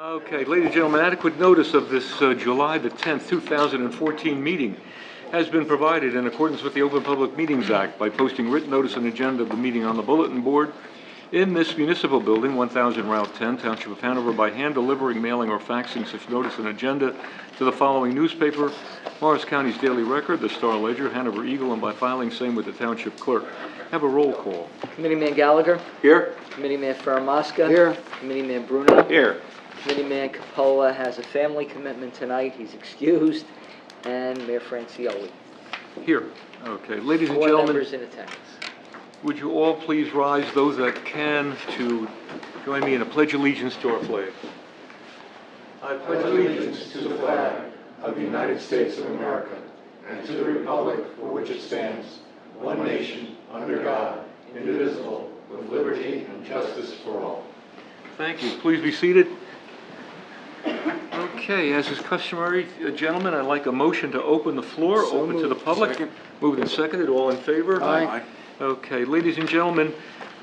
Okay, ladies and gentlemen, adequate notice of this July the 10th, 2014 meeting has been provided in accordance with the Open Public Meetings Act by posting written notice and agenda of the meeting on the bulletin board in this municipal building, 1000 Route 10, Township of Hanover, by hand delivering, mailing, or faxing such notice and agenda to the following newspaper: Morris County's Daily Record, the Star Ledger, Hanover Eagle, and by filing same with the Township Clerk. Have a roll call. Committeeman Gallagher. Here. Committeeman Faramasca. Here. Committeeman Bruno. Here. Committeeman Capola has a family commitment tonight. He's excused. And Mayor Francioli. Here. Okay, ladies and 4 gentlemen, members in attendance. would you all please rise, those that can, to join me in a pledge allegiance to our flag. I pledge allegiance to the flag of the United States of America and to the republic for which it stands, one nation, under God, indivisible, with liberty and justice for all. Thank you. Please be seated. Okay, as is customary, gentlemen, I'd like a motion to open the floor, open to the public. Second. Moved and seconded. All in favor? Aye. Okay, ladies and gentlemen,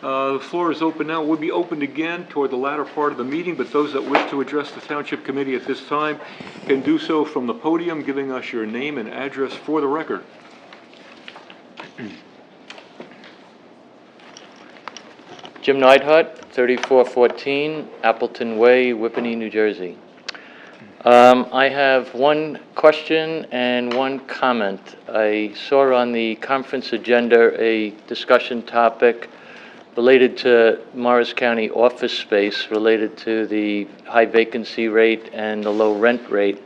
the floor is open now. Will be opened again toward the latter part of the meeting, but those that wish to address the Township Committee at this time can do so from the podium, giving us your name and address for the record. Jim Neidhart, 3414 Appleton Way, Whippany, New Jersey. I have one question and one comment. I saw on the conference agenda a discussion topic related to Morris County office space, related to the high vacancy rate and the low rent rate.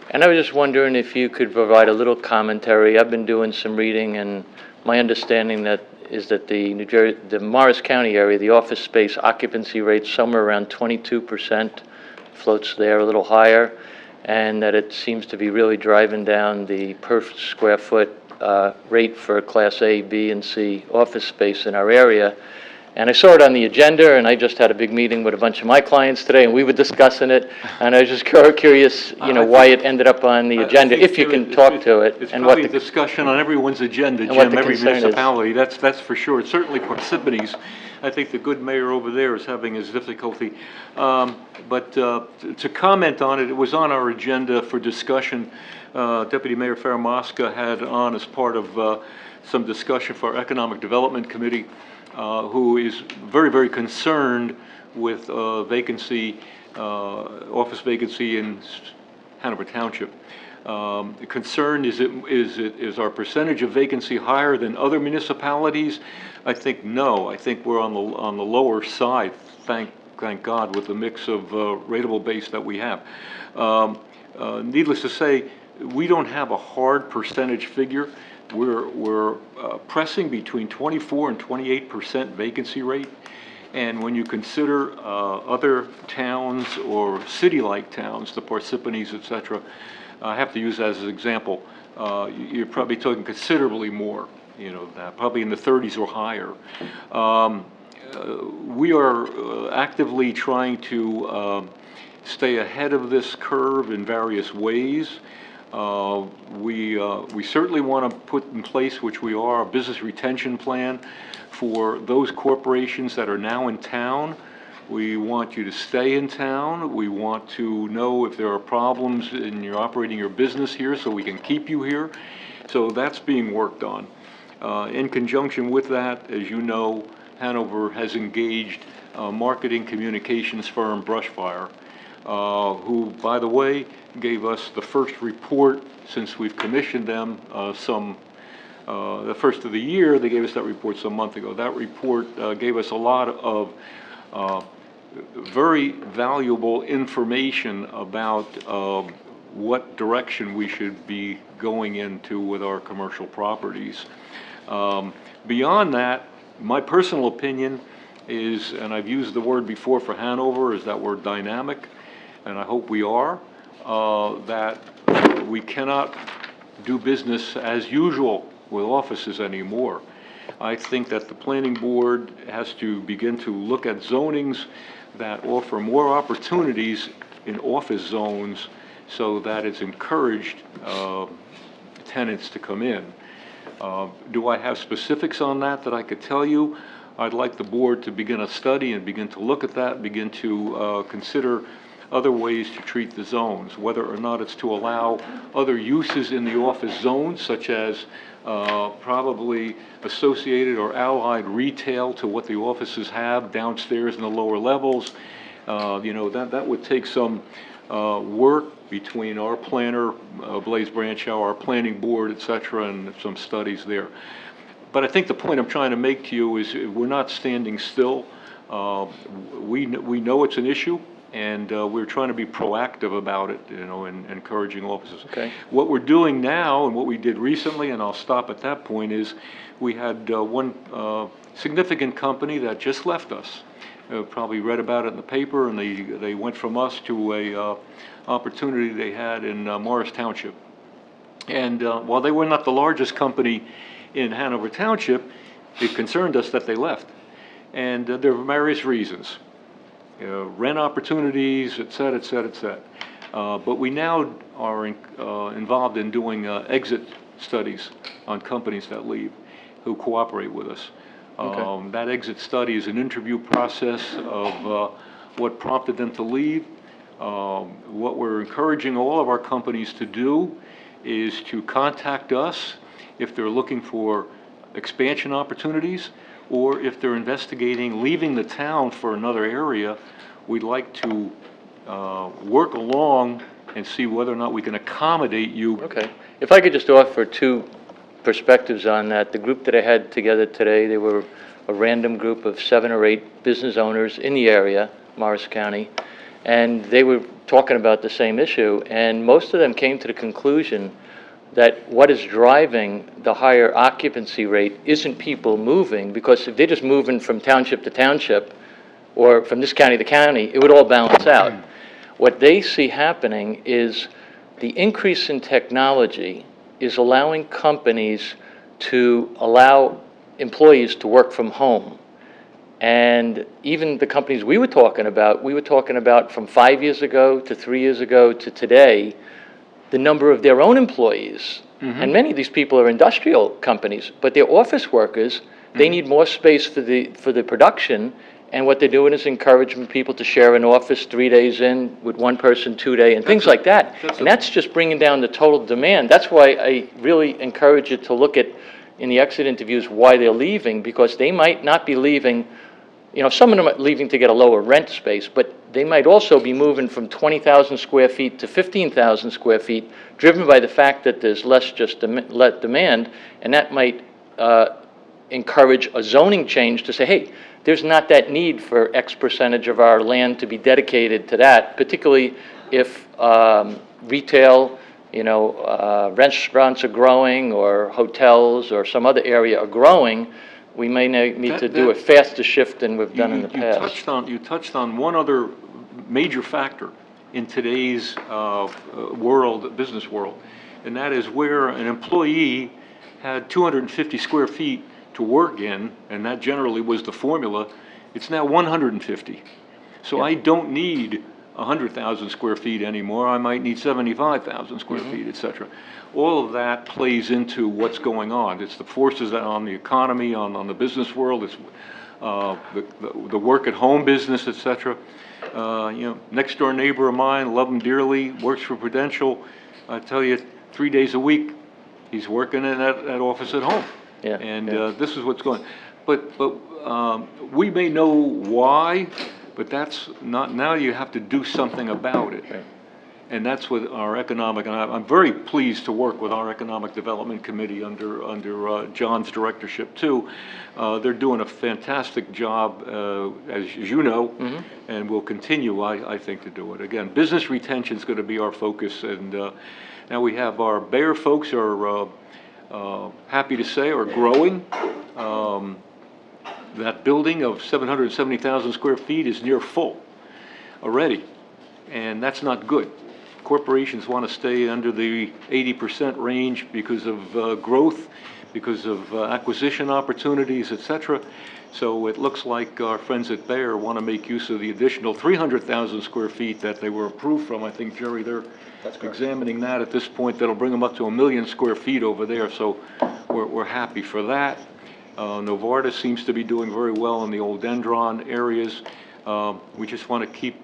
And I was just wondering if you could provide a little commentary. I've been doing some reading, and my understanding is that the Morris County area, the office space occupancy rate somewhere around 22%, floats there a little higher, and that it seems to be really driving down the per square foot rate for Class A, B, and C office space in our area. And I saw it on the agenda, and I just had a big meeting with a bunch of my clients today, and we were discussing it, and I was just curious, why it ended up on the agenda, if you can talk to it. It's and probably what a discussion on everyone's agenda, what Jim, the every concern is. municipality, that's for sure. It's certainly Parsippany's. I think the good mayor over there is having his difficulty. But to comment on it, it was on our agenda for discussion. Deputy Mayor Faramasca had on as part of some discussion for our Economic Development Committee, who is very, very concerned with vacancy, office vacancy in Hanover Township. The concern is our percentage of vacancy higher than other municipalities? I think no. I think we're on the lower side. Thank God, with the mix of rateable base that we have. Needless to say, we don't have a hard percentage figure. We're pressing between 24 and 28% vacancy rate. And when you consider other towns or city-like towns, the Parsippany's, et cetera, I have to use that as an example, you're probably talking considerably more, probably in the 30s or higher. We are actively trying to stay ahead of this curve in various ways. We certainly want to put in place, which we are, a business retention plan for those corporations that are now in town. We want you to stay in town. We want to know if there are problems in your operating your business here so we can keep you here. So that's being worked on. In conjunction with that, as you know, Hanover has engaged marketing communications firm Brushfire, who, by the way, gave us the first report since we've commissioned them the first of the year. They gave us that report some month ago. That report gave us a lot of very valuable information about what direction we should be going into with our commercial properties. Beyond that, my personal opinion is, and I've used the word before for Hanover, is that we're dynamic, and I hope we are, that we cannot do business as usual with offices anymore. I think that the planning board has to begin to look at zonings that offer more opportunities in office zones so that it's encouraged tenants to come in. Do I have specifics on that I could tell you? I'd like the board to begin a study and begin to look at that, begin to consider other ways to treat the zones, whether or not it's to allow other uses in the office zones, such as probably associated or allied retail to what the offices have downstairs in the lower levels. You know, that would take some work between our planner, Blaise Branchow, our planning board, et cetera, and some studies there. But I think the point I'm trying to make to you is we're not standing still. We know it's an issue, and we're trying to be proactive about it, you know, and encouraging offices. Okay. What we're doing now, and what we did recently, and I'll stop at that point, is we had one significant company that just left us. Probably read about it in the paper, and they went from us to a opportunity they had in Morris Township. And while they were not the largest company in Hanover Township, it concerned us that they left. And there are various reasons. Rent opportunities, et cetera, et cetera, et cetera. But we now are involved in doing exit studies on companies that leave, who cooperate with us. Okay. That exit study is an interview process of what prompted them to leave. What we're encouraging all of our companies to do is to contact us if they're looking for expansion opportunities, or if they're investigating leaving the town for another area. We'd like to work along and see whether or not we can accommodate you. Okay. If I could just offer two perspectives on that. The group that I had together today, they were a random group of 7 or 8 business owners in the area, Morris County, and they were talking about the same issue, and most of them came to the conclusion that what is driving the higher occupancy rate isn't people moving, because if they're just moving from township to township or from this county to county, it would all balance out. What they see happening is the increase in technology is allowing companies to allow employees to work from home. And even the companies we were talking about from 5 years ago to 3 years ago to today, the number of their own employees, and many of these people are industrial companies, but they're office workers. They need more space for the production, and what they're doing is encouraging people to share an office 3 days in with one person 2 day, and things like that. And that's just bringing down the total demand. That's why I really encourage you to look at, in the exit interviews, why they're leaving, because they might not be leaving. You know, some of them are leaving to get a lower rent space, but they might also be moving from 20,000 square feet to 15,000 square feet, driven by the fact that there's less demand, and that might encourage a zoning change to say, hey, there's not that need for X percentage of our land to be dedicated to that, particularly if retail, you know, restaurants are growing, or hotels or some other area are growing. We may need to do a faster shift than we've done in the past. You touched on one other major factor in today's business world, and that is where an employee had 250 square feet to work in, and that generally was the formula. It's now 150. So I don't need 100,000 square feet anymore. I might need 75,000 square feet, et cetera. All of that plays into what's going on. It's the forces that on the economy, on the business world. It's the work at home business, et cetera. You know, next door neighbor of mine, love him dearly, works for Prudential. I tell you, 3 days a week, he's working in that office at home. Yeah, and this is what's going on. But we may know why, but that's not, now you have to do something about it. Right. And that's with our economic, and I'm very pleased to work with our Economic Development Committee under John's directorship too. They're doing a fantastic job, as you know, and will continue, I think, to do it. Again, business retention is going to be our focus, and now we have our Bayer folks are happy to say are growing. That building of 770,000 square feet is near full already, and that's not good. Corporations want to stay under the 80% range because of growth, because of acquisition opportunities, et cetera. So it looks like our friends at Bayer want to make use of the additional 300,000 square feet that they were approved from. I think, Jerry, they're examining that at this point. That'll bring them up to 1 million square feet over there. So we're happy for that. Novartis seems to be doing very well in the old Dendron areas. We just want to keep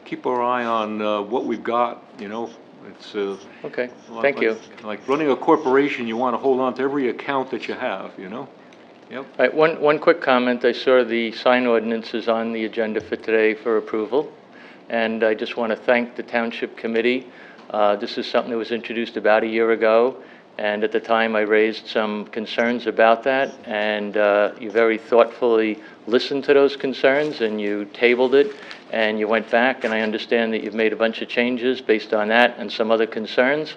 keep our eye on what we've got, you know. It's Okay, like- thank you. Like running a corporation, you want to hold on to every account that you have, you know? Yep. All right, one quick comment. I saw the sign ordinance is on the agenda for today for approval, and I just want to thank the Township Committee. This is something that was introduced about a year ago, and at the time I raised some concerns about that, and you very thoughtfully listened to those concerns, and you tabled it, and you went back, and I understand that you've made a bunch of changes based on that and some other concerns,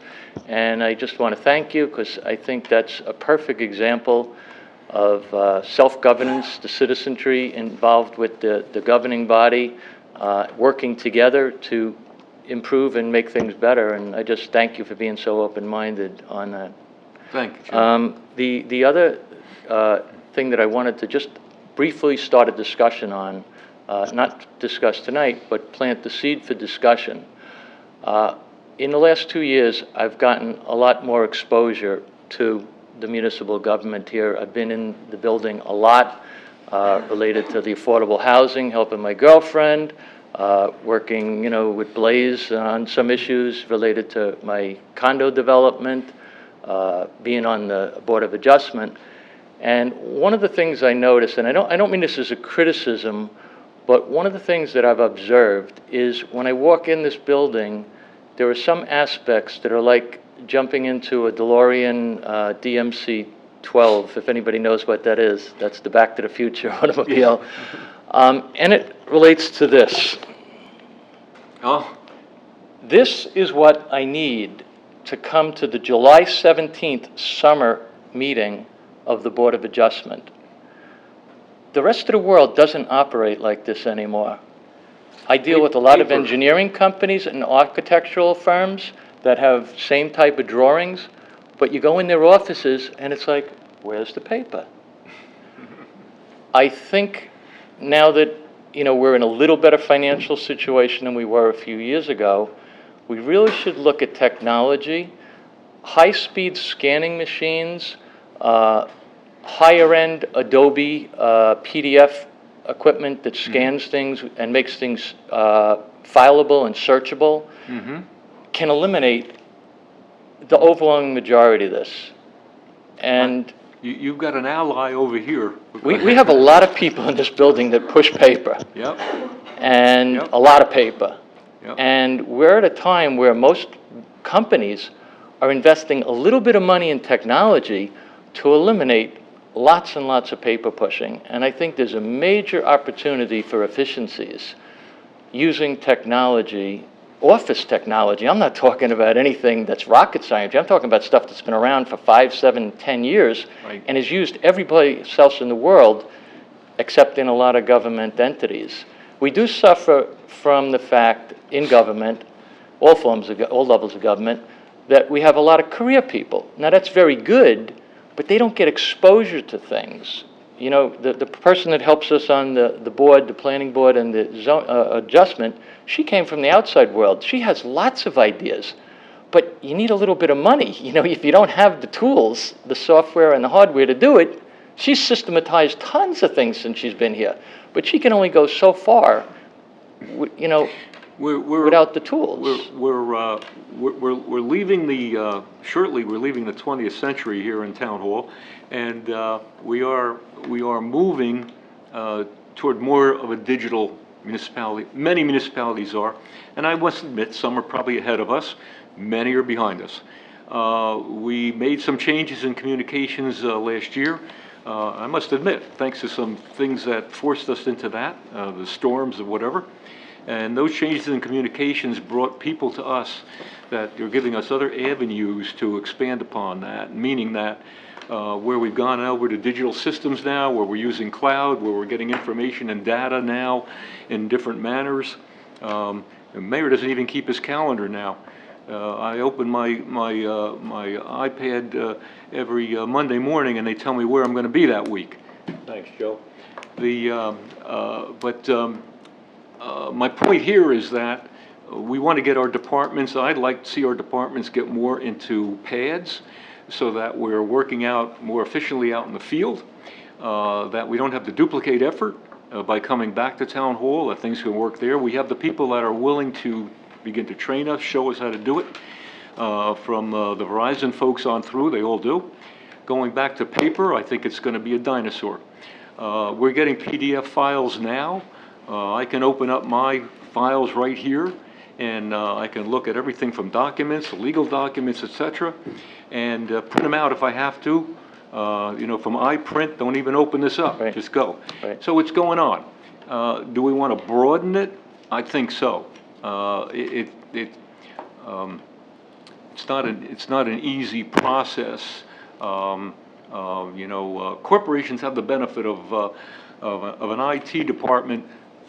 and I just want to thank you, because I think that's a perfect example of self-governance, the citizenry involved with the governing body, working together to improve and make things better, and I just thank you for being so open-minded on that. Thank you, Jim. The other thing that I wanted to just briefly start a discussion on, not discuss tonight, but plant the seed for discussion. In the last 2 years, I've gotten a lot more exposure to the municipal government here. I've been in the building a lot related to the affordable housing, helping my girlfriend, working, you know, with Blaze on some issues related to my condo development, being on the Board of Adjustment. And one of the things I noticed, and I don't mean this as a criticism, but one of the things that I've observed is when I walk in this building, there are some aspects that are like jumping into a DeLorean DMC-12, if anybody knows what that is. That's the Back to the Future automobile. And it relates to this. Oh, This is what I need to come to the July 17th summer meeting of the Board of Adjustment. The rest of the world doesn't operate like this anymore. I deal with a lot of engineering companies and architectural firms that have same type of drawings, but you go in their offices and it's like, where's the paper? I think now that, you know, we're in a little better financial situation than we were a few years ago, we really should look at technology, high-speed scanning machines, higher-end Adobe PDF equipment that scans things and makes things fileable and searchable, can eliminate the overwhelming majority of this. And you've got an ally over here. we have a lot of people in this building that push paper. Yep. And Yep. a lot of paper. Yep. And we're at a time where most companies are investing a little bit of money in technology to eliminate lots and lots of paper pushing. And I think there's a major opportunity for efficiencies using technology, office technology. I'm not talking about anything that's rocket science. I'm talking about stuff that's been around for 5, 7, 10 years Right. and is used every else in the world except in a lot of government entities. We do suffer from the fact in government, all levels of government, that we have a lot of career people. Now that's very good, but they don't get exposure to things. You know, the person that helps us on the board, the planning board and the zone, adjustment, she came from the outside world. She has lots of ideas, but you need a little bit of money. You know, if you don't have the tools, the software and the hardware to do it, she's systematized tons of things since she's been here, but she can only go so far, you know, without the tools. We're leaving the shortly. We're leaving the 20th century here in Town Hall, and we are moving toward more of a digital municipality. Many municipalities are, and I must admit some are probably ahead of us. Many are behind us. We made some changes in communications last year. I must admit, thanks to some things that forced us into that, the storms or whatever. And those changes in communications brought people to us that are giving us other avenues to expand upon that, meaning that where we've gone over to digital systems now, where we're using cloud, where we're getting information and data now in different manners. The mayor doesn't even keep his calendar now. I open my iPad every Monday morning and they tell me where I'm going to be that week. Thanks, Joe. My point here is that we want to get our departments, I'd like to see our departments get more into pads so that we're working out more efficiently out in the field, that we don't have to duplicate effort, by coming back to Town Hall, that things can work there. We have the people that are willing to begin to train us, show us how to do it, from the Verizon folks on through, they all do. Going back to paper, I think it's going to be a dinosaur. We're getting PDF files now. I can open up my files right here, and I can look at everything from documents, legal documents, etc., and print them out if I have to. You know, from iPrint, don't even open this up, Right. just go. Right. So it's going on. Do we want to broaden it? I think so. It's not an easy process. You know, corporations have the benefit of an IT department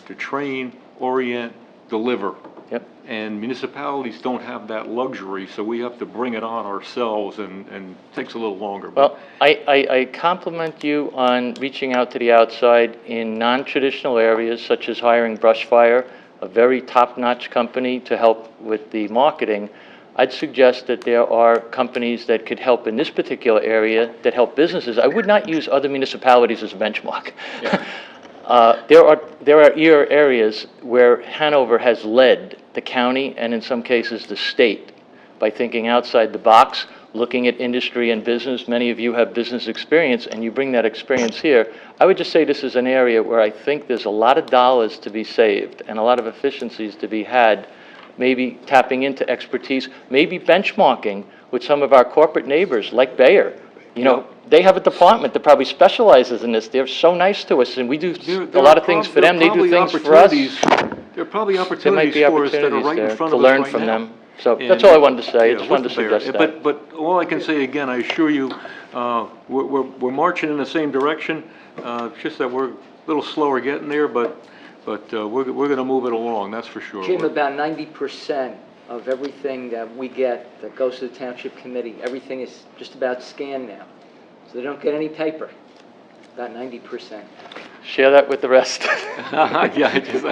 to train, orient, deliver. Yep. And municipalities don't have that luxury, so we have to bring it on ourselves, and it takes a little longer. Well, I compliment you on reaching out to the outside in non-traditional areas, such as hiring Brush Fire, a very top-notch company to help with the marketing. I'd suggest that there are companies that could help in this particular area that help businesses. I would not use other municipalities as a benchmark. Yeah. There are areas where Hanover has led the county and in some cases the state by thinking outside the box, looking at industry and business. Many of you have business experience and you bring that experience here. I would just say this is an area where I think there's a lot of dollars to be saved and a lot of efficiencies to be had, maybe tapping into expertise, maybe benchmarking with some of our corporate neighbors like Bayer. You know, they have a department that probably specializes in this. They're so nice to us, and we do a lot of things for them. They do things for us. There are probably There might opportunities be for us that are opportunities right in there front to of us learn right from now. them. So And, that's all I wanted to say. I yeah, just wanted to with the suggest that. But all I can say again, I assure you, we're marching in the same direction. It's just that we're a little slower getting there, but we're going to move it along, that's for sure. Jim, about 90% of everything that we get that goes to the Township Committee, everything is just about scanned now. So they don't get any paper, about 90%. Share that with the rest. Yeah, I just,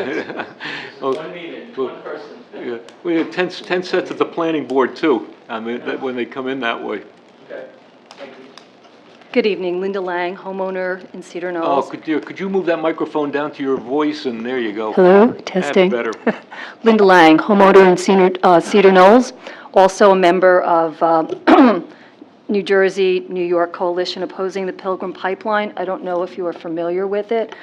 One meeting, one person. yeah. We have 10 sets at the planning board too, I mean, when they come in that way. Okay, thank you. Good evening, Linda Lang, homeowner in Cedar Oh, Knolls. could you move that microphone down to your voice, and there you go. Hello, testing. That's better. Linda Lang, homeowner in Cedar Knolls, also a member of New Jersey, New York Coalition opposing the Pilgrim Pipeline. I don't know if you are familiar with it.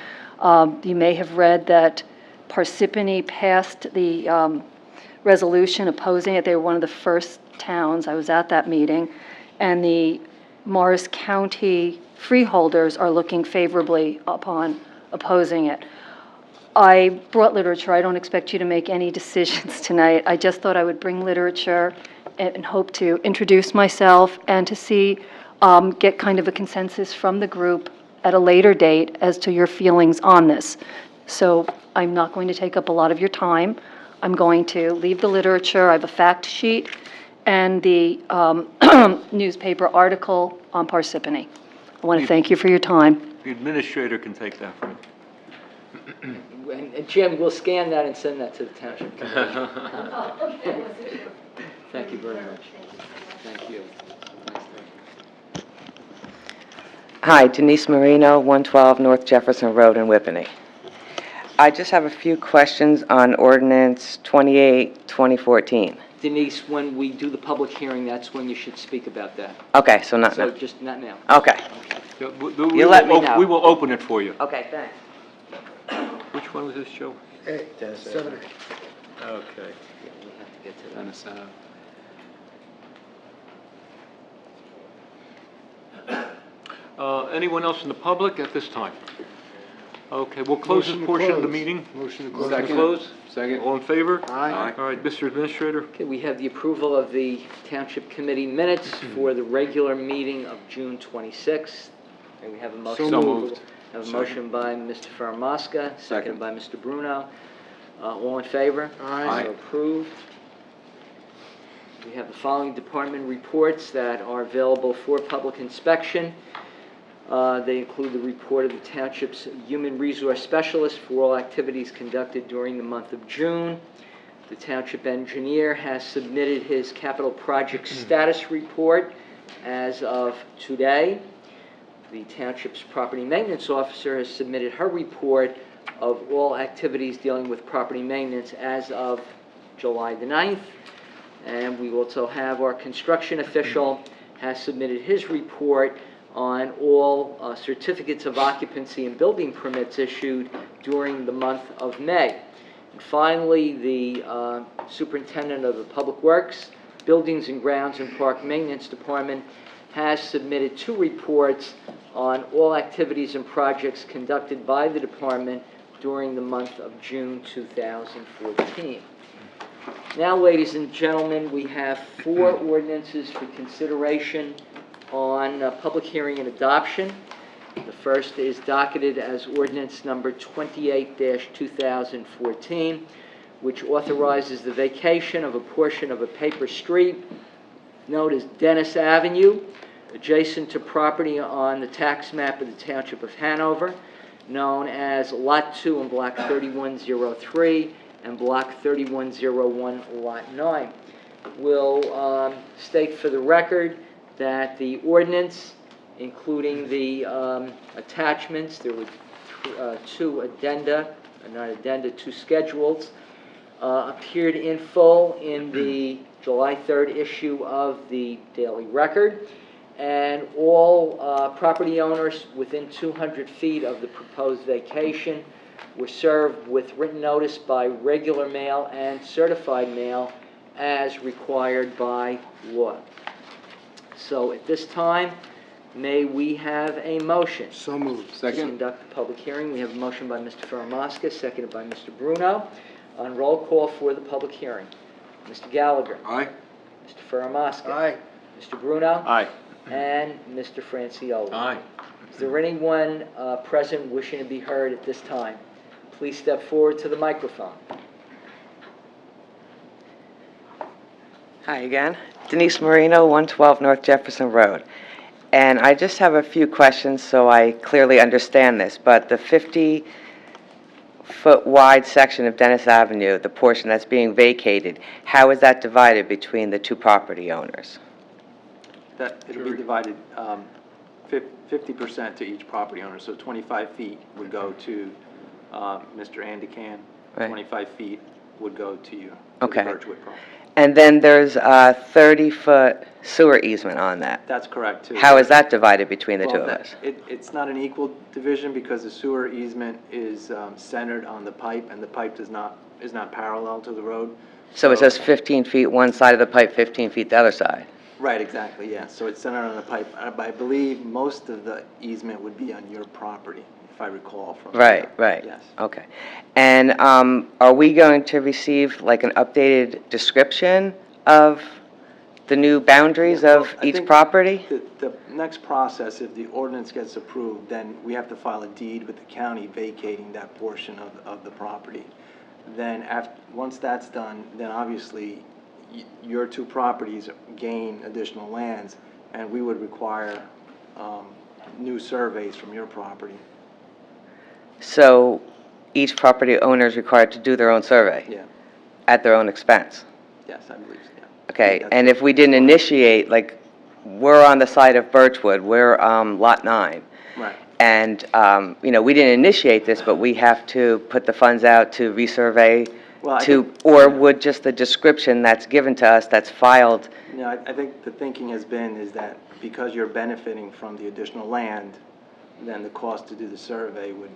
You may have read that Parsippany passed the resolution opposing it. They were one of the first towns. I was at that meeting. And the Morris County freeholders are looking favorably upon opposing it. I brought literature. I don't expect you to make any decisions tonight. I just thought I would bring literature and hope to introduce myself and to see, get kind of a consensus from the group at a later date as to your feelings on this. So I'm not going to take up a lot of your time. I'm going to leave the literature. I have a fact sheet and the newspaper article on Parsippany. I want to thank you for your time. The administrator can take that from you. And Jim, we'll scan that and send that to the Township Committee. Thank you very much. Thank you. Hi, Denise Marino, 112 North Jefferson Road in Whippany. I just have a few questions on ordinance 28, 2014. Denise, when we do the public hearing, that's when you should speak about that. Okay, so not So now. just not now. Okay, Yeah, You let me know. We will open it for you. okay, thanks. Which one was this, Joe? 7. Okay. Yeah, we have to get to that. Anyone else in the public at this time? Okay, we'll close this Motion to portion of the close. meeting. Motion to Motion to close. close? Second. All in favor? Aye. All right, Mr. Administrator? Okay, we have the approval of the Township Committee minutes for the regular meeting of June 26th. And we have a motion. So moved. Have a motion by Mr. Faramasca, seconded by Mr. Bruno. All in favor? Aye. So approved. We have the following department reports that are available for public inspection. They include the report of the Township's Human Resource Specialist for all activities conducted during the month of June. The Township Engineer has submitted his capital project status report as of today. The Township's Property Maintenance Officer has submitted her report of all activities dealing with property maintenance as of July the 9th. And we also have our construction official has submitted his report on all certificates of occupancy and building permits issued during the month of May. And finally, the superintendent of the Public Works, Buildings and Grounds and Park Maintenance Department has submitted 2 reports on all activities and projects conducted by the department during the month of June 2014. Now, ladies and gentlemen, we have 4 ordinances for consideration on public hearing and adoption. The first is docketed as ordinance number 28-2014, which authorizes the vacation of a portion of a paper street known as Dennis Avenue, adjacent to property on the tax map of the Township of Hanover, known as Lot 2 and Block 3103 and Block 3101, Lot 9. Will state for the record that the ordinance, including the attachments, there were 2 addenda, not addenda, 2 schedules, appeared in full in the July 3rd issue of the Daily Record, and all property owners within 200 feet of the proposed vacation were served with written notice by regular mail and certified mail as required by law. So at this time, may we have a motion? So moved. To conduct the public hearing. We have a motion by Mr. Ferramasca, seconded by Mr. Bruno. On roll call for the public hearing. Mr. Gallagher. Aye. Mr. Ferramasca. Aye. Mr. Bruno. Aye. And Mr. Francioli. Aye. Is there anyone present wishing to be heard at this time? Please step forward to the microphone. Hi again. Denise Marino, 112 North Jefferson Road. And I just have a few questions so I clearly understand this, but the 50-foot wide section of Dennis Avenue, the portion that's being vacated, how is that divided between the 2 property owners? That it'll be divided 50% to each property owner, so 25 feet would go to Mr. Andican, Right. 25 feet would go to you, to Okay. the Birchwood property. And then there's a 30-foot sewer easement on that. That's correct, too. How is that divided between the Well, 2 of that- us? It's not an equal division because the sewer easement is centered on the pipe, and the pipe is not parallel to the road. So it's just 15 feet one side of the pipe, 15 feet the other side? Right, exactly, yeah. So it's centered on the pipe. I believe most of the easement would be on your property, if I recall from... Right, right. Yes. Okay. And are we going to receive like an updated description of the new boundaries Yeah, well, of I each think property? The next process, if the ordinance gets approved, then we have to file a deed with the county vacating that portion of the property. Then once that's done, then obviously your 2 properties gain additional lands, and we would require new surveys from your property. So each property owner is required to do their own survey Yeah, at their own expense? yes, I believe so, yeah. Okay, That's and it. if we didn't initiate, like, we're on the side of Birchwood, we're Lot 9. Right. And, we didn't initiate this, but we have to put the funds out to resurvey Well, I to, think- or would just the description that's given to us, that's filed, No, I think the thinking has been is that because you're benefiting from the additional land, then the cost to do the survey would,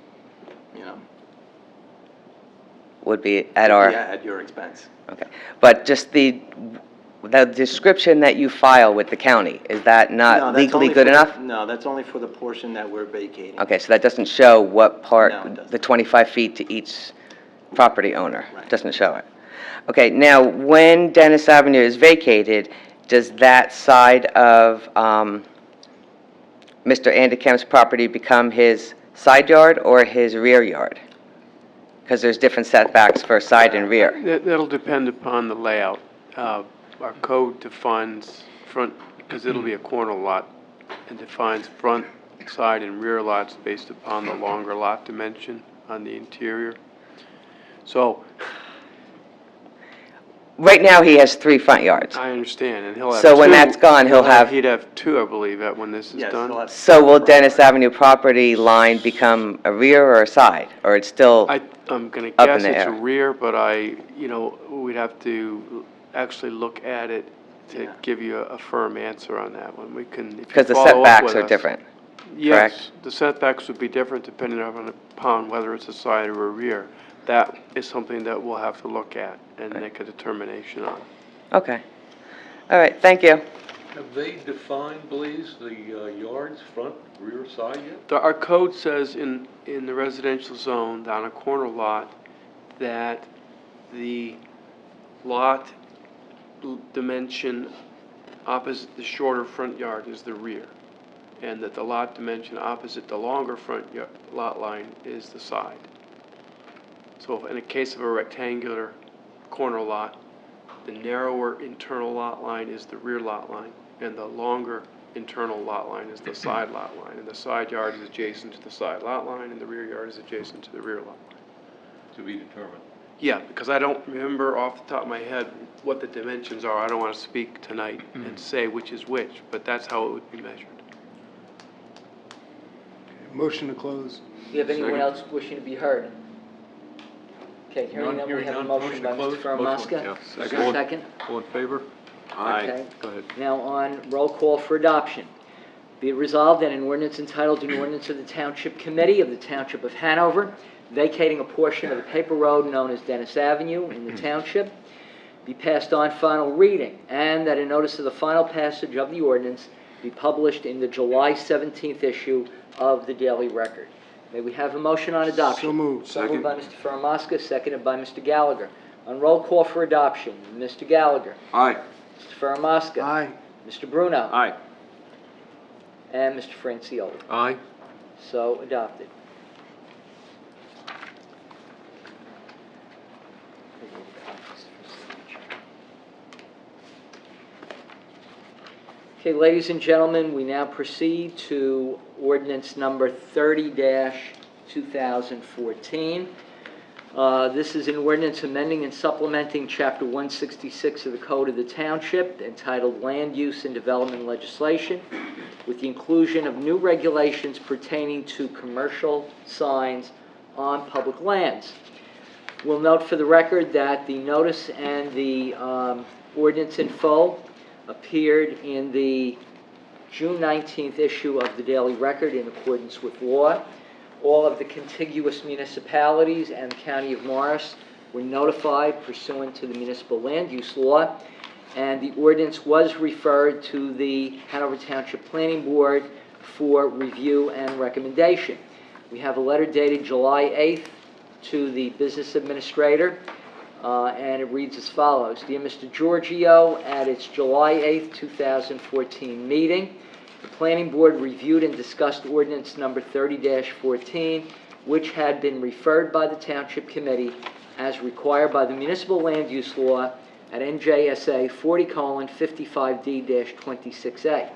would be at our... yeah, at your expense. Okay, but just the description that you file with the county, is that No, not that's legally only good for the- enough? No, that's only for the portion that we're vacating. Okay, so that doesn't show what part, No, it doesn't. the 25 feet to each property owner? Right. Doesn't show it. Okay, now, when Dennis Avenue is vacated, does that side of Mr. Andicamp's property become his side yard or his rear yard? Because there's different setbacks for side and rear. That'll depend upon the layout. Our code defines front, because it'll be a corner lot, and defines front, side, and rear lots based upon the longer lot dimension on the interior. So, right now he has 3 front yards. I understand, and he'll have So when two. that's gone, he'll have- He'd have 2, I believe, when this is Yes, done. he'll have- So will Dennis Avenue property line become a rear or a side? Or it's still, I'm gonna Up in guess the it's a air. rear, but we'd have to actually look at it to Yeah. give you a firm answer on that one. We can, if you because the follow up setbacks with are us. different? Yes, the setbacks would be different depending upon whether it's a side or a rear. That is something that we'll have to look at and make a determination on. Okay. All right, thank you. Have they defined, please, the yards, front, rear, side yet? Our code says in the residential zone, on a corner lot, that the lot dimension opposite the shorter front yard is the rear, and that the lot dimension opposite the longer lot line is the side. So in a case of a rectangular corner lot, the narrower internal lot line is the rear lot line, and the longer internal lot line is the side lot line, and the side yard is adjacent to the side lot line, and the rear yard is adjacent to the rear lot line. To be determined. Yeah, because I don't remember off the top of my head what the dimensions are. I don't want to speak tonight and say which is which, but that's how it would be measured. Motion to close. Do you have anyone else wishing to be heard? Okay, hearing none, we Hearing have a none, motion by to close? Mr. Faramaska. Yeah. Is there a second? All in favor? Okay. Go ahead. Now on roll call for adoption. Be it resolved that an ordinance entitled, an ordinance of the Township Committee of the Township of Hanover, vacating a portion of the paper road known as Dennis Avenue in the township, be passed on final reading, and that a notice of the final passage of the ordinance be published in the July 17th issue of the Daily Record. May we have a motion on adoption? So moved. So moved by Mr. Faramaska, seconded by Mr. Gallagher. On roll call for adoption, Mr. Gallagher. Aye. Mr. Faramaska. Aye. Mr. Bruno. Aye. And Mr. Francioli. Aye. So adopted. Okay, ladies and gentlemen, we now proceed to ordinance number 30-2014. This is an ordinance amending and supplementing Chapter 166 of the Code of the Township entitled Land Use and Development Legislation, with the inclusion of new regulations pertaining to commercial signs on public lands. We'll note for the record that the notice and the ordinance in full appeared in the June 19th issue of the Daily Record in accordance with law. All of the contiguous municipalities and the County of Morris were notified pursuant to the municipal land use law, and the ordinance was referred to the Hanover Township Planning Board for review and recommendation. We have a letter dated July 8th to the business administrator, and it reads as follows. Dear Mr. Giorgio, at its July 8th, 2014 meeting, the Planning Board reviewed and discussed ordinance number 30-14, which had been referred by the Township Committee as required by the Municipal Land Use Law at NJSA 40:55D-26A.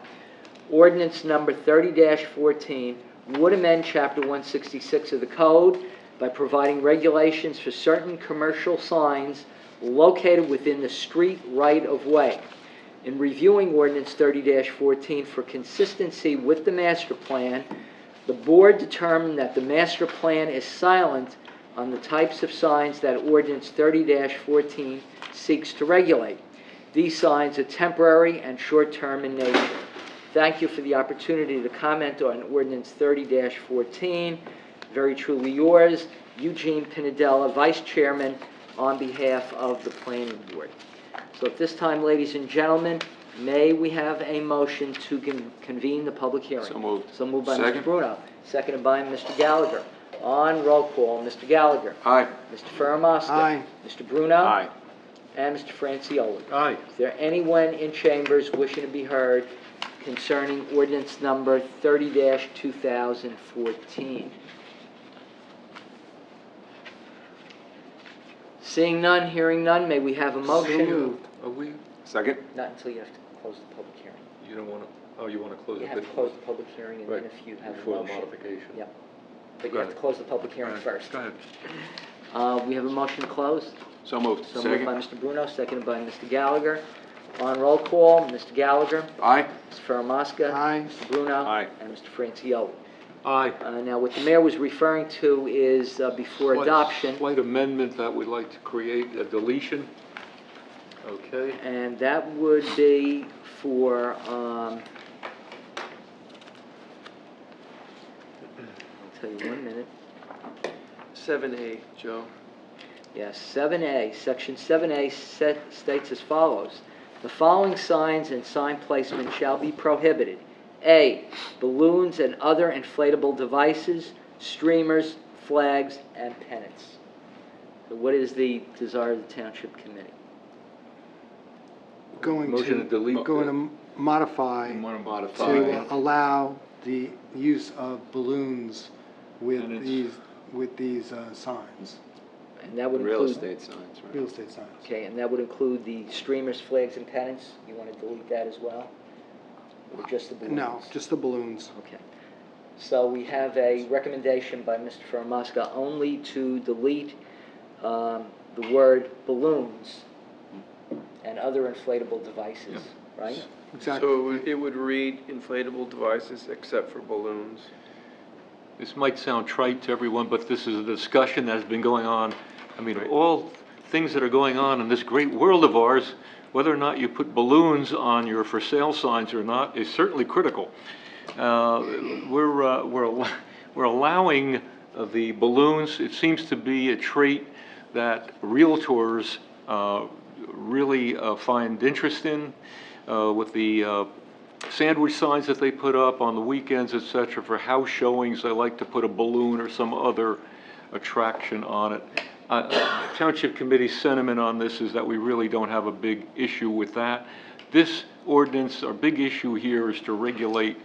Ordinance number 30-14 would amend Chapter 166 of the Code by providing regulations for certain commercial signs located within the street right-of-way. In reviewing Ordinance 30-14 for consistency with the master plan, the board determined that the master plan is silent on the types of signs that Ordinance 30-14 seeks to regulate. These signs are temporary and short-term in nature. Thank you for the opportunity to comment on Ordinance 30-14. Very truly yours, Eugene Pinadella, Vice Chairman, on behalf of the Planning Board. So at this time, ladies and gentlemen, may we have a motion to convene the public hearing? So moved. So moved by Mr. Second. Bruno, seconded by Mr. Gallagher. On roll call, Mr. Gallagher. Aye. Mr. Faramaska. Aye. Mr. Bruno. Aye. And Mr. Francioli. Aye. Is there anyone in chambers wishing to be heard concerning ordinance number 30-2014? Seeing none, hearing none, may we have a motion? So moved. Are we, Second. Not until you have to close the public hearing. you don't want to, oh, you want to close it? You have to close the public hearing, and then Right, if you have a before the motion. modification. Yep. But Go you have to ahead. close the public hearing Go ahead. first. Go ahead. We have a motion to close. So moved. So moved by Mr. Bruno, seconded by Mr. Gallagher. On roll call, Mr. Gallagher. Aye. Mr. Faramaska. Aye. Mr. Bruno. Aye. And Mr. Francioli. Aye. Now, what the mayor was referring to is before adoption, Slight amendment that we'd like to create, a deletion. Okay. and that would be for, I'll tell you 1 minute. 7A, Joe. Yes, 7A, Section 7A states as follows. The following signs and sign placement shall be prohibited. A, balloons and other inflatable devices, streamers, flags, and pennants. So what is the desire of the Township Committee? Motion to delete. Going to modify You want to modify. to allow the use of balloons with And these signs, And that would Real include... estate signs, right? real estate signs. Okay, and that would include the streamers, flags, and pennants? You want to delete that as well? Or just the balloons? No, just the balloons. Okay. So we have a recommendation by Mr. Faramaska only to delete the word balloons and other inflatable devices, right? Exactly. So it would read inflatable devices except for balloons. This might sound trite to everyone, but this is a discussion that's been going on. I mean, all things that are going on in this great world of ours, whether or not you put balloons on your for sale signs or not is certainly critical. We're allowing the balloons. It seems to be a trait that realtors really find interest in with the sandwich signs that they put up on the weekends, et cetera. For house showings, they like to put a balloon or some other attraction on it. Township Committee's sentiment on this is that we really don't have a big issue with that. This ordinance, our big issue here is to regulate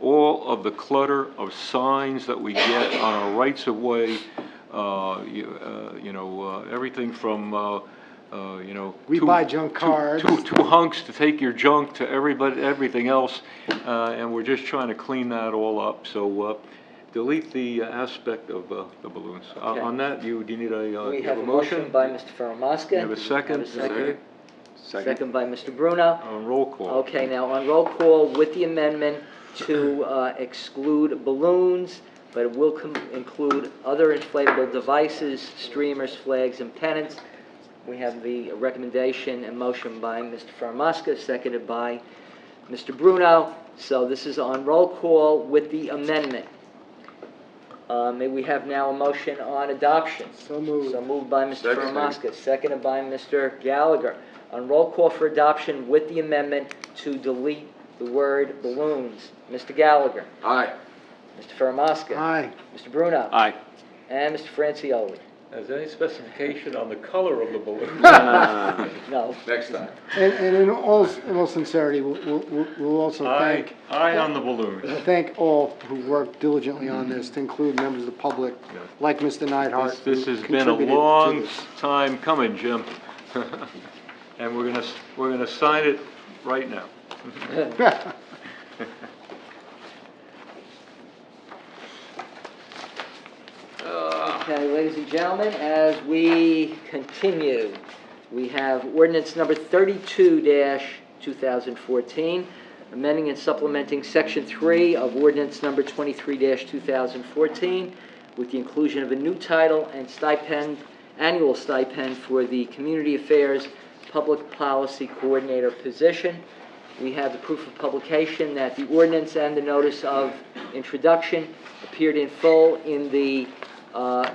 all of the clutter of signs that we get on our rights-of-way, everything from We buy junk cars. Two hunks to take your junk to everything else, and we're just trying to clean that all up. So delete the aspect of the balloons. Okay. On that, do you need a, We you have a motion by Mr. Faramaska. You have a second? Second by Mr. Bruno. On roll call. Okay, now on roll call with the amendment to exclude balloons, but it will include other inflatable devices, streamers, flags, and pennants. We have the recommendation and motion by Mr. Faramaska, seconded by Mr. Bruno. So this is on roll call with the amendment. May we have now a motion on adoption? So moved. So moved by Mr. Faramaska, seconded by Mr. Gallagher. On roll call for adoption with the amendment to delete the word balloons. Mr. Gallagher. Aye. Mr. Faramaska. Aye. Mr. Bruno. Aye. And Mr. Francioli. Is there any specification on the color of the balloon? No. Next time. And in all sincerity, we'll also Aye on the balloon. thank all who worked diligently on this, to include members of the public, like Mr. Neidhart. This who has been a contributed to long this. time coming, Jim. And we're gonna sign it right now. Okay, ladies and gentlemen, as we continue, we have ordinance number 32-2014, amending and supplementing Section 3 of ordinance number 23-2014, with the inclusion of a new title and stipend, annual stipend for the Community Affairs Public Policy Coordinator position. We have the proof of publication that the ordinance and the notice of introduction appeared in full in the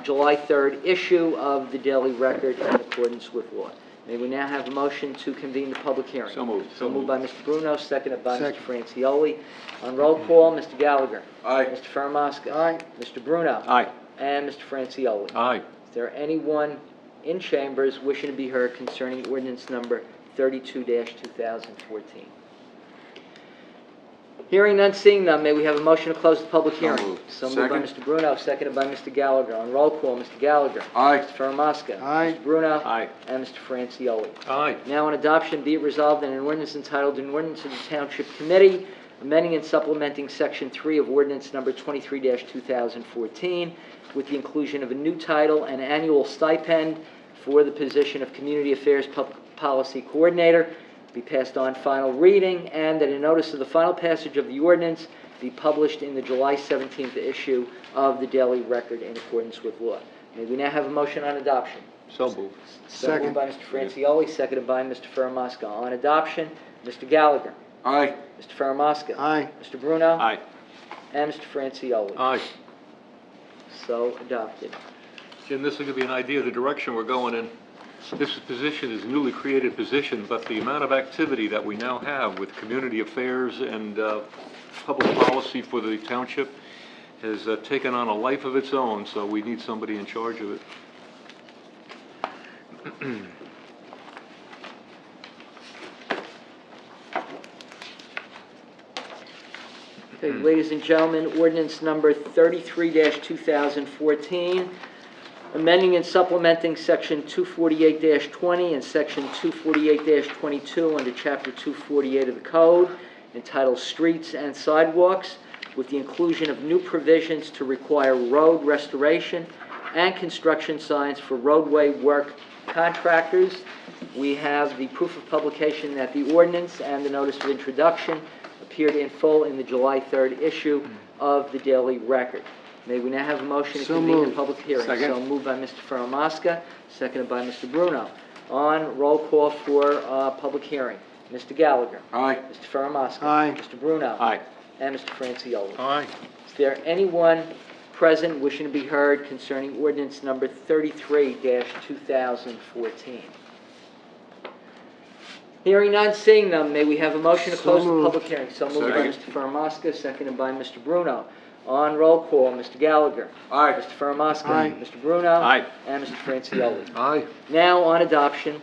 July 3rd issue of the Daily Record in accordance with law. May we now have a motion to convene the public hearing? So moved. So moved by Mr. Bruno, seconded by Mr. Second. Francioli. On roll call, Mr. Gallagher. Aye. Mr. Faramaska. Aye. Mr. Bruno. Aye. And Mr. Francioli. Aye. Is there anyone in chambers wishing to be heard concerning ordinance number 32-2014? Hearing none, seeing none, may we have a motion to close the public hearing? moved. So moved by Second. Mr. Bruno, seconded by Mr. Gallagher. On roll call, Mr. Gallagher. Aye. Mr. Faramaska. Aye. Mr. Bruno. Aye. And Mr. Francioli. Aye. Now on adoption, be it resolved that an ordinance entitled, an ordinance of the Township Committee, amending and supplementing Section 3 of ordinance number 23-2014, with the inclusion of a new title and annual stipend for the position of Community Affairs Public Policy Coordinator be passed on final reading, and that a notice of the final passage of the ordinance be published in the July 17th issue of the Daily Record in accordance with law. May we now have a motion on adoption? So moved. So moved by Mr. Francioli, seconded by Mr. Faramasca. On adoption, Mr. Gallagher. Aye. Mr. Faramasca. Aye. Mr. Bruno. Aye. And Mr. Francioli. Aye. So adopted. Jim, this is going to be an idea of the direction we're going in. This position is a newly created position, but the amount of activity that we now have with community affairs and public policy for the township has taken on a life of its own, so we need somebody in charge of it. Okay, ladies and gentlemen, ordinance number 33-2014, amending and supplementing section 248-20 and section 248-22 under chapter 248 of the code, entitled Streets and Sidewalks, with the inclusion of new provisions to require road restoration and construction signs for roadway work contractors. We have the proof of publication that the ordinance and the notice of introduction appeared in full in the July 3rd issue of the Daily Record. May we now have a motion to So convene a moved. public hearing? Second. So moved by Mr. Faramasca, seconded by Mr. Bruno. On roll call for public hearing, Mr. Gallagher. Aye. Mr. Faramasca. Aye. Mr. Bruno. Aye. And Mr. Francioli. Aye. Is there anyone present wishing to be heard concerning ordinance number 33-2014? Hearing none, seeing none, may we have a motion to So close the moved. public hearing? So moved by Mr. Second. Faramasca, seconded by Mr. Bruno. On roll call, Mr. Gallagher. Aye. Mr. Faramasca. Aye. Mr. Bruno. Aye. And Mr. Francioli. Aye. Now, on adoption,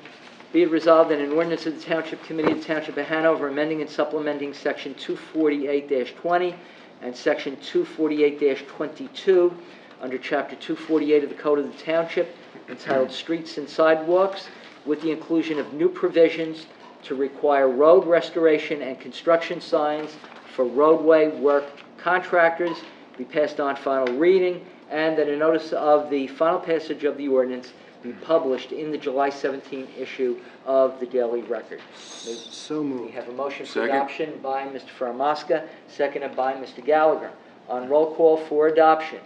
be it resolved that an ordinance of the Township Committee of the Township of Hanover amending and supplementing Section 248-20 and Section 248-22 under Chapter 248 of the Code of the Township entitled Streets and Sidewalks, with the inclusion of new provisions to require road restoration and construction signs for roadway work contractors be passed on final reading, and that a notice of the final passage of the ordinance be published in the July 17 issue of the Daily Record. So We moved. have a motion for Second. adoption by Mr. Faramasca, seconded by Mr. Gallagher. On roll call for adoption,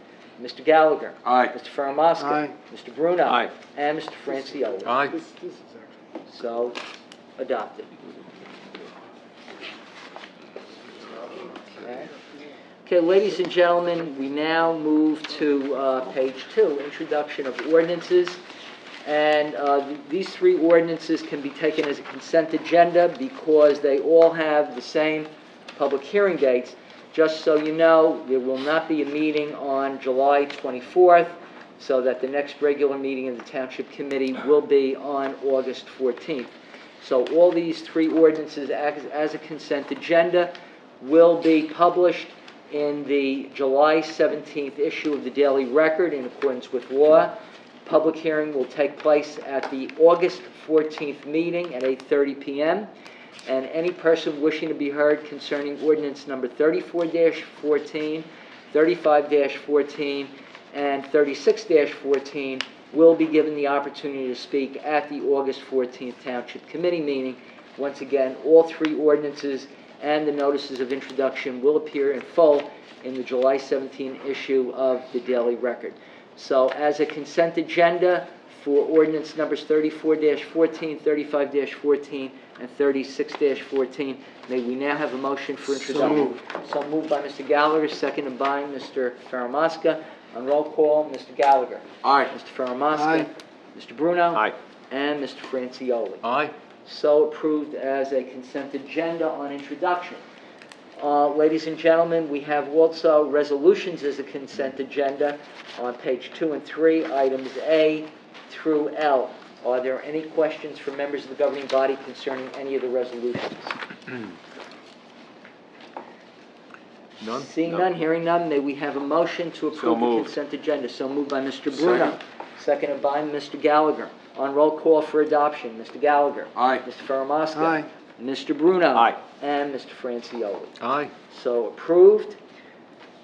Mr. Gallagher. Aye. Mr. Faramasca. Aye. Mr. Bruno. Aye. And Mr. Francioli. Aye. So, adopted. Okay. Okay, ladies and gentlemen, we now move to page 2, introduction of ordinances. And these three ordinances can be taken as a consent agenda because they all have the same public hearing dates. Just so you know, there will not be a meeting on July 24th, so that the next regular meeting of the Township Committee will be on August 14th. So all these three ordinances as a consent agenda will be published in the July 17th issue of the Daily Record in accordance with law. Public hearing will take place at the August 14th meeting at 8:30 p.m. And any person wishing to be heard concerning ordinance number 34-14, 35-14, and 36-14 will be given the opportunity to speak at the August 14th Township Committee meeting. Once again, all three ordinances and the notices of introduction will appear in full in the July 17 issue of the Daily Record. So as a consent agenda for ordinance numbers 34-14, 35-14, and 36-14, may we now have a motion for introduction? So moved by Mr. Gallagher, seconded by Mr. Faramasca. On roll call, Mr. Gallagher. Aye. Mr. Faramasca. Aye. Mr. Bruno. Aye. And Mr. Francioli. Aye. So approved as a consent agenda on introduction. Ladies and gentlemen, we have also resolutions as a consent agenda on page 2 and 3, items A through L. Are there any questions from members of the governing body concerning any of the resolutions? None? Seeing none, hearing none, may we have a motion to approve the moved. consent agenda? So moved by Mr. Bruno. Second. Seconded by Mr. Gallagher. On roll call for adoption, Mr. Gallagher. Aye. Mr. Faramasca. Aye. Mr. Bruno. Aye. And Mr. Francioli. Aye. So approved.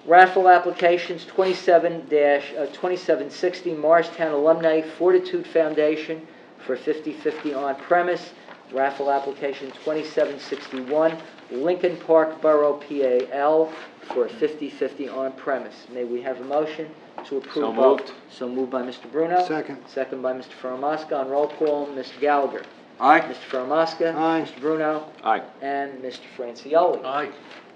Raffle applications, 27-2760 Morristown Alumni Fortitude Foundation for 50/50 on-premise. Raffle application 2761 Lincoln Park Borough PAL for 50/50 on-premise. May we have a motion to approve? So moved. So moved by Mr. Bruno. Second. Second by Mr. Faramaska. On roll call, Mr. Gallagher. Aye. Mr. Faramaska. Aye. Mr. Bruno. Aye. And Mr. Francioli. Aye.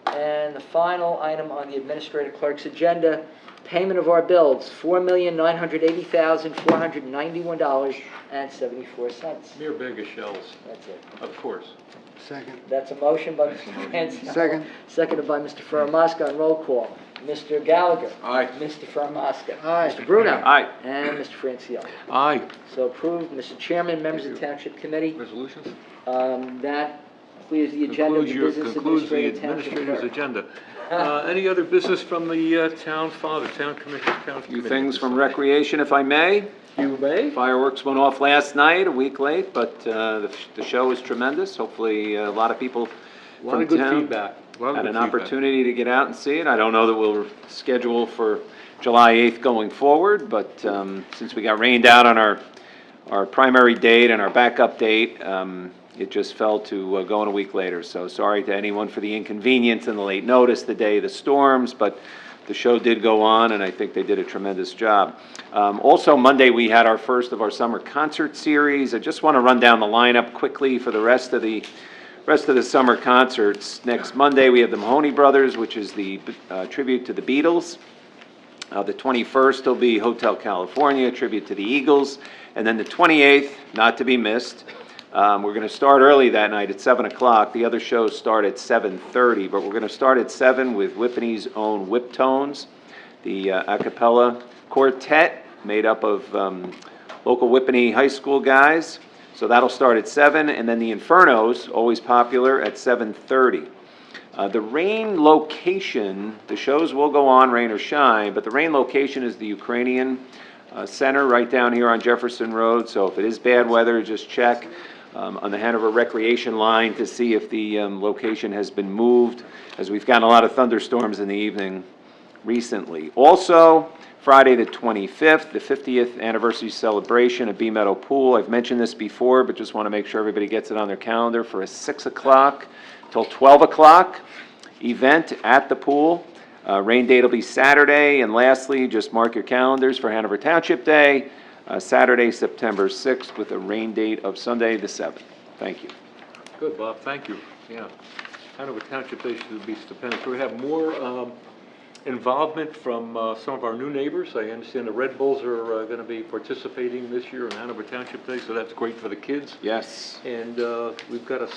And the final item on the administrative clerk's agenda, payment of our bills, $4,980,491.74. Mere bag of shells, That's it. of course. Second. That's a motion by Mr. Francioli. Second. Seconded by Mr. Faramaska. On roll call, Mr. Gallagher. Aye. Mr. Faramaska. Aye. Mr. Bruno. Aye. And Mr. Francioli. Aye. So approved. Mr. Chairman, members of the Township Committee, Resolutions? that clears the agenda of the business Concludes the administrative township administrator's clerk. agenda. Any other business from the town father, town commission, town Few committee? things from recreation, if I may. You may. Fireworks went off last night, a week late, but the show was tremendous. Hopefully, a lot of people A lot from of good town feedback. A lot of had good an feedback. opportunity to get out and see it. I don't know that we'll schedule for July 8th going forward, but since we got rained out on our primary date and our backup date, it just fell to going a week later. So sorry to anyone for the inconvenience and the late notice the day of the storms, but the show did go on, and I think they did a tremendous job. Also, Monday, we had our first of our summer concert series. I just want to run down the lineup quickly for the rest of the summer concerts. Next Monday, we have the Mahoney Brothers, which is the tribute to the Beatles. The 21st will be Hotel California, tribute to the Eagles. And then the 28th, not to be missed, we're going to start early that night at 7 o'clock. The other shows start at 7:30, but we're going to start at 7 with Whippany's own Whip Tones, the a cappella quartet made up of local Whippany high school guys. So that'll start at 7, and then the Infernos, always popular, at 7:30. The rain location, the shows will go on, rain or shine, but the rain location is the Ukrainian Center right down here on Jefferson Road. So if it is bad weather, just check on the Hanover Recreation line to see if the location has been moved, as we've gotten a lot of thunderstorms in the evening recently. Also, Friday the 25th, the 50th anniversary celebration at B Meadow Pool. I've mentioned this before, but just want to make sure everybody gets it on their calendar for a 6 o'clock till 12 o'clock event at the pool. Rain date will be Saturday. And lastly, just mark your calendars for Hanover Township Day, Saturday, September 6th, with a rain date of Sunday the 7th. Thank you. Good, Bob, thank you. Yeah. Hanover Township Day should be stupendous. We have more involvement from some of our new neighbors. I understand the Red Bulls are going to be participating this year in Hanover Township Day, so that's great for the kids. Yes. And we've got a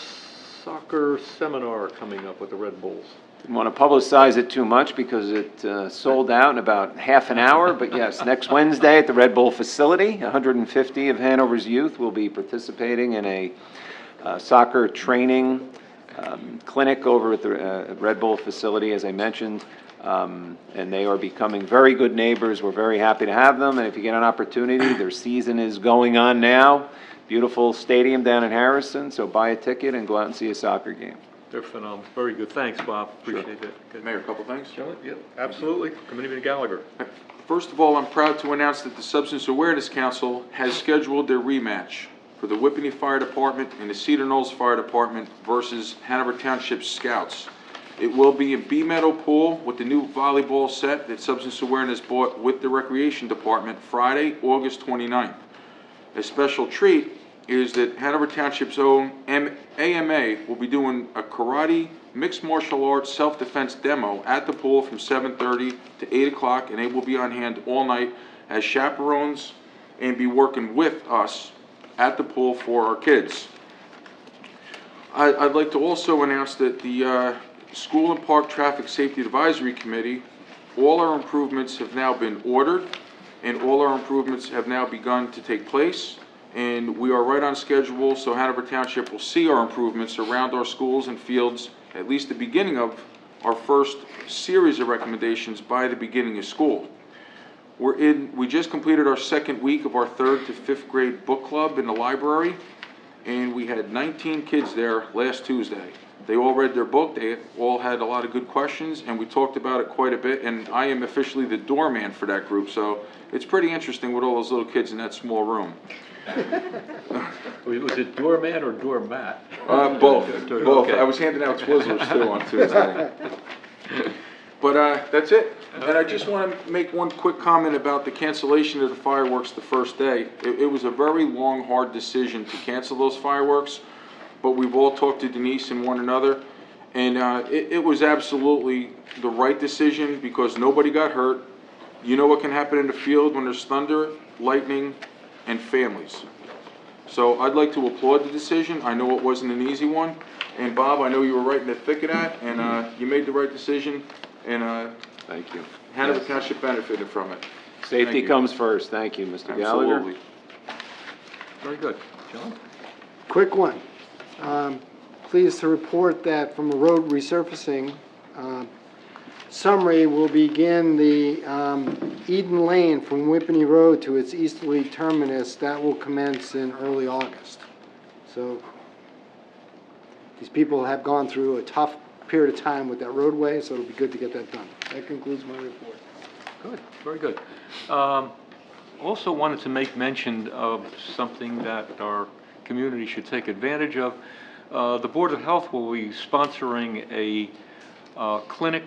soccer seminar coming up with the Red Bulls. Didn't want to publicize it too much because it sold out in about half an hour, but yes, next Wednesday at the Red Bull facility, 150 of Hanover's youth will be participating in a soccer training clinic over at the Red Bull facility, as I mentioned, and they are becoming very good neighbors. We're very happy to have them, and if you get an opportunity, their season is going on now. Beautiful stadium down in Harrison, so buy a ticket and go out and see a soccer game. They're phenomenal. Very good. Thanks, Bob. Appreciate it. Good. Mayor, a couple things. Yep, absolutely. Committeeman Gallagher. First of all, I'm proud to announce that the Substance Awareness Council has scheduled their rematch for the Whippany Fire Department and the Cedar Knolls Fire Department versus Hanover Township Scouts. It will be in B Meadow Pool with the new volleyball set that Substance Awareness bought with the Recreation Department Friday, August 29th. A special treat is that Hanover Township's own AMA will be doing a karate, mixed martial arts, self-defense demo at the pool from 7:30 to 8 o'clock, and they will be on hand all night as chaperones and be working with us at the pool for our kids. I'd like to also announce that the School and Park Traffic Safety Advisory Committee, all our improvements have now been ordered, and all our improvements have now begun to take place. And we are right on schedule, so Hanover Township will see our improvements around our schools and fields, at least the beginning of our first series of recommendations by the beginning of school. We just completed our second week of our 3rd to 5th grade book club in the library, and we had 19 kids there last Tuesday. They all read their book, they all had a lot of good questions, and we talked about it quite a bit, and I am officially the doorman for that group, so it's pretty interesting with all those little kids in that small room. Was it doorman or doormat? Both. Okay. I was handing out Twizzlers too on Tuesday. But that's it. And I just want to make one quick comment about the cancellation of the fireworks the first day. It was a very long, hard decision to cancel those fireworks, but we've all talked to Denise and one another, and it was absolutely the right decision because nobody got hurt. You know what can happen in the field when there's thunder, lightning, and families. So I'd like to applaud the decision. I know it wasn't an easy one. And Bob, I know you were right in the thick of that, and you made the right decision, and Thank you. Hanover Yes. Township benefited from it. Safety Thank you. comes first. Thank you, Mr. Gallagher. Absolutely. Very good. John? Quick one. Pleased to report that from a road resurfacing, summary will begin the Eden Lane from Whippany Road to its easterly terminus. That will commence in early August. So these people have gone through a tough period of time with that roadway, so it'll be good to get that done. That concludes my report. Good, very good. Also wanted to make mention of something that our community should take advantage of. The Board of Health will be sponsoring a clinic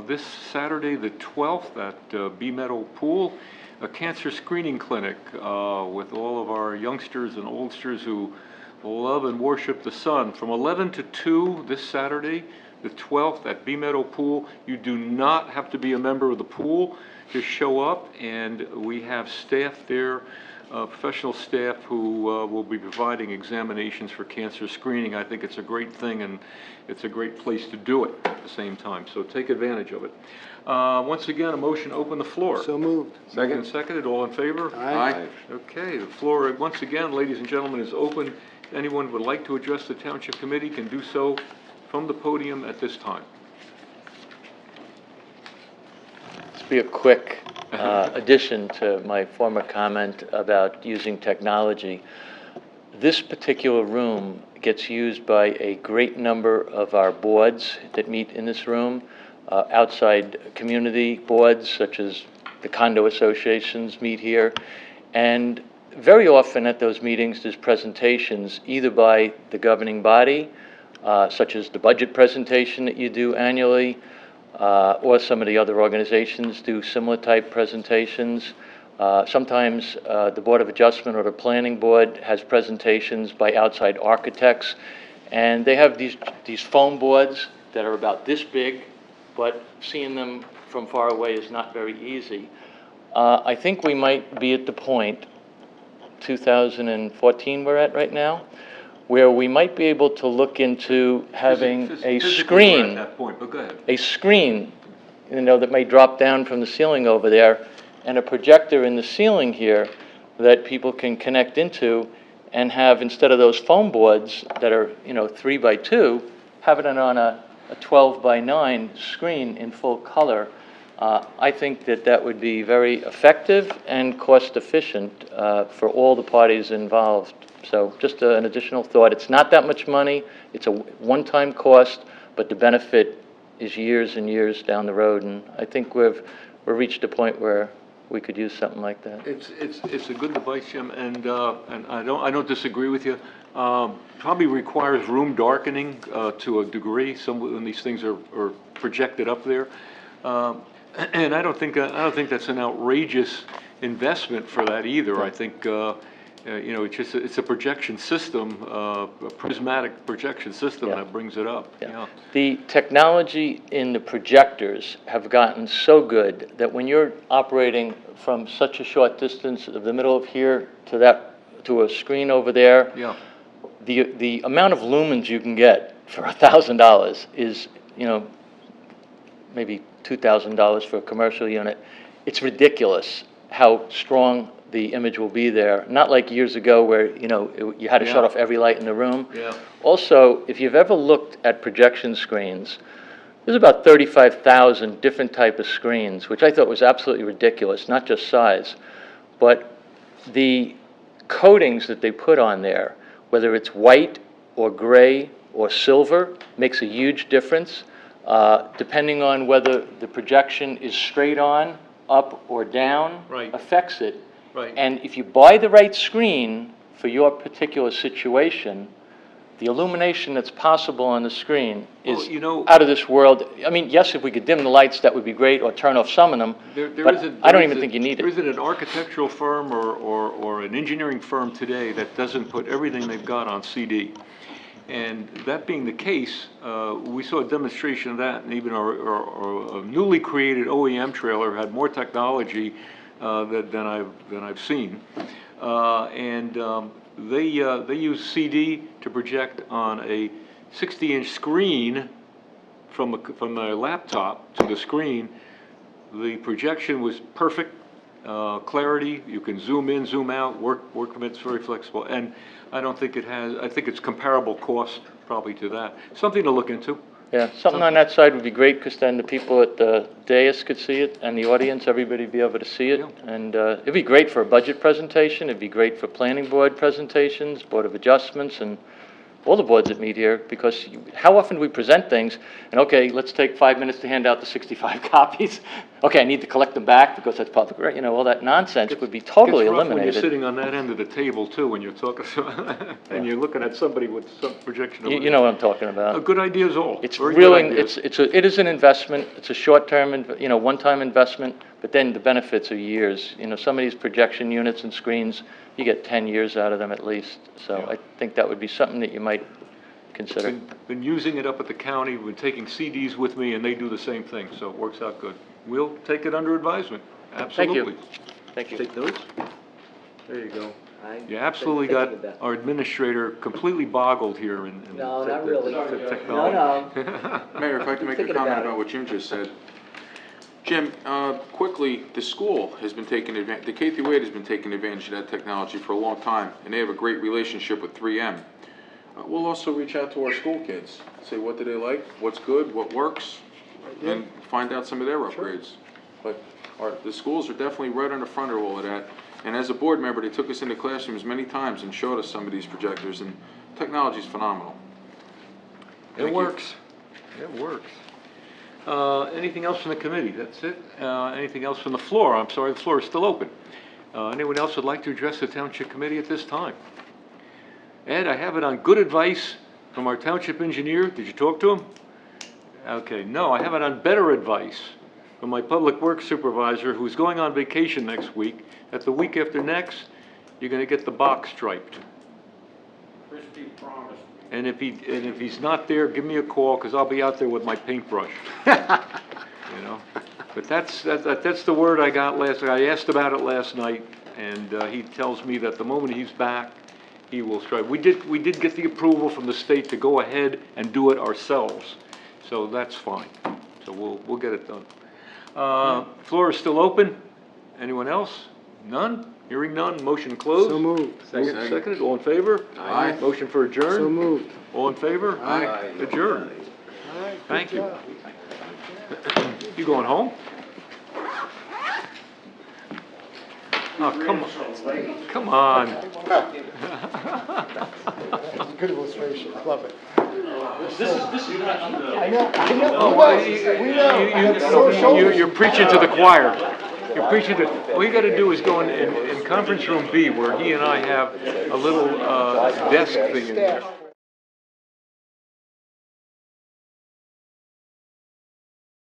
this Saturday, the 12th, at B Meadow Pool, a cancer screening clinic with all of our youngsters and oldsters who love and worship the sun. From 11 to 2 this Saturday, the 12th, at B Meadow Pool. You do not have to be a member of the pool. Just show up, and we have staff there, professional staff who will be providing examinations for cancer screening. I think it's a great thing, and it's a great place to do it at the same time, so take advantage of it. Once again, a motion to open the floor. So moved. Moved and seconded, all in favor? Aye. Okay, the floor, once again, ladies and gentlemen, is open. Anyone who would like to address the Township Committee can do so from the podium at this time. This will be a quick addition to my former comment about using technology. This particular room gets used by a great number of our boards that meet in this room, outside community boards such as the condo associations meet here, and very often at those meetings there's presentations either by the governing body, such as the budget presentation that you do annually, or some of the other organizations do similar type presentations. Sometimes the Board of Adjustment or the Planning Board has presentations by outside architects, and they have these foam boards that are about this big, but seeing them from far away is not very easy. I think we might be at the point, 2014 we're at right now, where we might be able to look into having a Physically, we're screen, at that point, but go ahead. a screen, that may drop down from the ceiling over there, and a projector in the ceiling here that people can connect into and have, instead of those foam boards that are, 3 by 2, have it on a 12 by 9 screen in full color. I think that would be very effective and cost efficient for all the parties involved. So just an additional thought. It's not that much money. It's a one-time cost, but the benefit is years and years down the road. And I think we've reached a point where we could use something like that. It's a good device, Jim, and I don't disagree with you. Probably requires room darkening to a degree. When these things are projected up there, and I don't think that's an outrageous investment for that either. I think it's a projection system, a prismatic projection system that brings it up. Yeah. The technology in the projectors have gotten so good that when you're operating from such a short distance of the middle of here to a screen over there, the amount of lumens you can get for $1,000 is, maybe $2,000 for a commercial unit. It's ridiculous how strong the image will be there. Not like years ago where, you had to shut off every light in the room. Yeah. Also, if you've ever looked at projection screens, there's about 35,000 different type of screens, which I thought was absolutely ridiculous, not just size, but the coatings that they put on there whether it's white or gray or silver, makes a huge difference. Depending on whether the projection is straight on, up or down, Right. affects it. Right. And if you buy the right screen for your particular situation, the illumination that's possible on the screen Well, is you know- out of this world. I mean, yes, if we could dim the lights, that would be great, or turn off some of them, but I don't even think you need There it. isn't an architectural firm or an engineering firm today that doesn't put everything they've got on CD. And that being the case, we saw a demonstration of that, and even our newly created OEM trailer had more technology than I've seen. They use CD to project on a 60-inch screen from a laptop to the screen. The projection was perfect, clarity, you can zoom in, zoom out, work from it's very flexible, and I don't think it has, I think it's comparable cost probably to that. Something to look into. Yeah, something on that side would be great, because then the people at the dais could see it, and the audience, everybody would be able to see it. Yeah. And it'd be great for a budget presentation, it'd be great for planning board presentations, Board of Adjustments, and all the boards that meet here, because how often do we present things, and okay, let's take 5 minutes to hand out the 65 copies. Okay, I need to collect them back because that's public, right? You know, all that nonsense would be totally Gets rough when eliminated. you're sitting on that end of the table too, when you're talking, and you're looking at somebody with some projection over You know what I'm talking about. there. Good ideas all. It's Very good really, ideas. it is an investment, it's a short-term, one-time investment, but then the benefits are years. You know, some of these projection units and screens, you get 10 years out of them at least. So Yeah. I think that would be something that you might consider. Been using it up at the county, been taking CDs with me, and they do the same thing, so it works out good. We'll take it under advisement, Thank you. absolutely. Thank you. Take notes? There you go. I've You absolutely been got thinking about- our administrator completely boggled here in No, the not really. technology. No. Mayor, if I can make a Thinking comment about it. about what Jim just said. Jim, quickly, the school has been taking advantage, the K through 8 has been taking advantage of that technology for a long time, and they have a great relationship with 3M. We'll also reach out to our school kids, say what do they like, what's good, what works, and find out some of their upgrades. But the schools are definitely right on the front of all of that. And as a board member, they took us into classrooms many times and showed us some of these projectors, and technology's phenomenal. It Thank you. works. It works. Anything else from the committee? That's it? Anything else from the floor? I'm sorry, the floor is still open. Anyone else would like to address the township committee at this time? Ed, I have it on good advice from our township engineer. Did you talk to him? Okay, no, I have it on better advice from my public works supervisor, who's going on vacation next week, that the week after next, you're gonna get the box striped. And if he's not there, give me a call, because I'll be out there with my paintbrush. You know? But that's the word I got last night. I asked about it last night, and he tells me that the moment he's back, he will stripe. We did get the approval from the state to go ahead and do it ourselves, so that's fine. So we'll get it done. Floor is still open. Anyone else? None? Hearing none, motion closed. So moved. Seconded, all in favor? Aye. Motion for adjourn? So moved. All in favor? Aye. Adjourn. All right, good Thank you. job. You going home? Oh, come on. Good illustration, I love it. Oh, We well, know. you're preaching to the choir. You're preaching to, all you gotta do is go in conference room B, where he and I have a little desk thing in there.